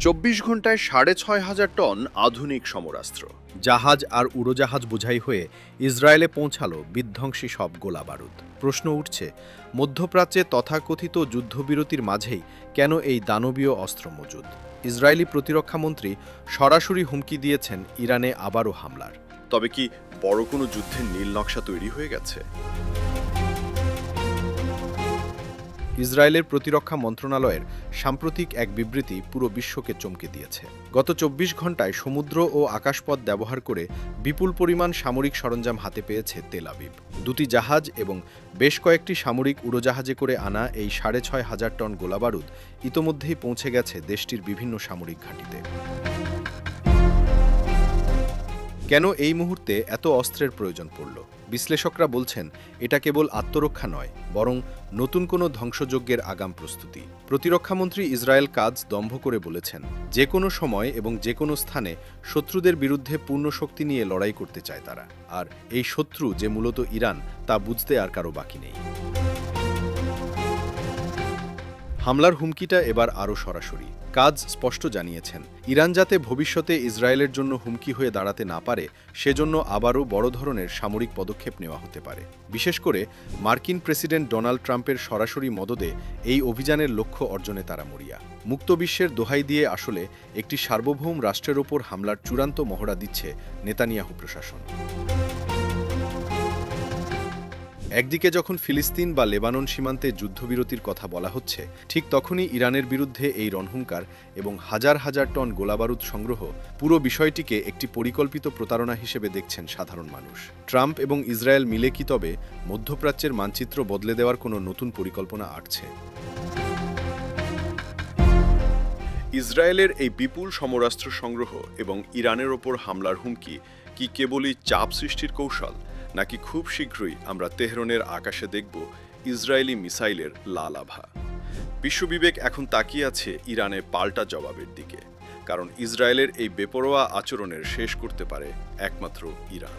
২৪ ঘন্টায় ৬,৫০০ টন আধুনিক সমরাস্ত্র, জাহাজ আর উড়োজাহাজ বোঝাই হয়ে ইসরায়েলে পৌঁছালো বিধ্বংসী সব গোলাবারুদ। প্রশ্ন উঠছে, মধ্যপ্রাচ্যে তথাকথিত যুদ্ধবিরতির মাঝেই কেন এই দানবীয় অস্ত্র মজুদ? ইসরায়েলি প্রতিরক্ষামন্ত্রী সরাসরি হুমকি দিয়েছেন ইরানে আবারও হামলার। তবে কি বড় কোনো যুদ্ধের নীল নকশা তৈরি হয়ে গেছে? ইসরায়েলের প্রতিরক্ষা মন্ত্রণালয়ের সাম্প্রতিক এক বিবৃতি পুরো বিশ্বকে চমকে দিয়েছে। গত ২৪ ঘন্টায় সমুদ্র ও আকাশপথ ব্যবহার করে বিপুল পরিমাণ সামরিক সরঞ্জাম হাতে পেয়েছে তেল আবিব। দুটি জাহাজ এবং বেশ কয়েকটি সামরিক উড়োজাহাজে করে আনা এই ৬,৫০০ টন গোলাবারুদ ইতোমধ্যেই পৌঁছে গেছে দেশটির বিভিন্ন সামরিক ঘাঁটিতে। কেন এই মুহূর্তে এত অস্ত্রের প্রয়োজন পড়ল? বিশ্লেষকরা বলছেন, এটা কেবল আত্মরক্ষা নয়, বরং নতুন কোনো ধ্বংসযজ্ঞের আগাম প্রস্তুতি। প্রতিরক্ষামন্ত্রী ইসরায়েল কাজ দম্ভ করে বলেছেন, যে কোনো সময় এবং যে কোনো স্থানে শত্রুদের বিরুদ্ধে পূর্ণ শক্তি নিয়ে লড়াই করতে চায় তারা। আর এই শত্রু যে মূলত ইরান, তা বুঝতে আর কারো বাকি নেই। হামলার হুমকিটা এবার আরও সরাসরি। কাজ স্পষ্ট জানিয়েছেন, ইরান যাতে ভবিষ্যতে ইসরায়েলের জন্য হুমকি হয়ে দাঁড়াতে না পারে, সেজন্য আবারও বড় ধরনের সামরিক পদক্ষেপ নেওয়া হতে পারে। বিশেষ করে মার্কিন প্রেসিডেন্ট ডোনাল্ড ট্রাম্পের সরাসরি মদদে এই অভিযানের লক্ষ্য অর্জনে তারা মরিয়া। মুক্ত বিশ্বের দোহাই দিয়ে আসলে একটি সার্বভৌম রাষ্ট্রের ওপর হামলার চূড়ান্ত মহড়া দিচ্ছে নেতানিয়াহু প্রশাসন। একদিকে যখন ফিলিস্তিন বা লেবানন সীমান্তে যুদ্ধবিরতির কথা বলা হচ্ছে, ঠিক তখনই ইরানের বিরুদ্ধে এই রণহুঙ্কার এবং হাজার হাজার টন গোলাবারুদ সংগ্রহ, পুরো বিষয়টিকে একটি পরিকল্পিত প্রতারণা হিসেবে দেখছেন সাধারণ মানুষ। ট্রাম্প এবং ইসরায়েল মিলে কি তবে মধ্যপ্রাচ্যের মানচিত্র বদলে দেওয়ার কোনো নতুন পরিকল্পনা আঁটছে? ইসরায়েলের এই বিপুল সমরাস্ত্র সংগ্রহ এবং ইরানের ওপর হামলার হুমকি কি কেবলই চাপ সৃষ্টির কৌশল, নাকি খুব শীঘ্রই আমরা তেহরানের আকাশে দেখব ইসরায়েলি মিসাইলের লাল আভা? বিশ্ববিবেক এখন তাকিয়ে আছে ইরানের পাল্টা জবাবের দিকে, কারণ ইসরায়েলের এই বেপরোয়া আচরণের শেষ করতে পারে একমাত্র ইরান।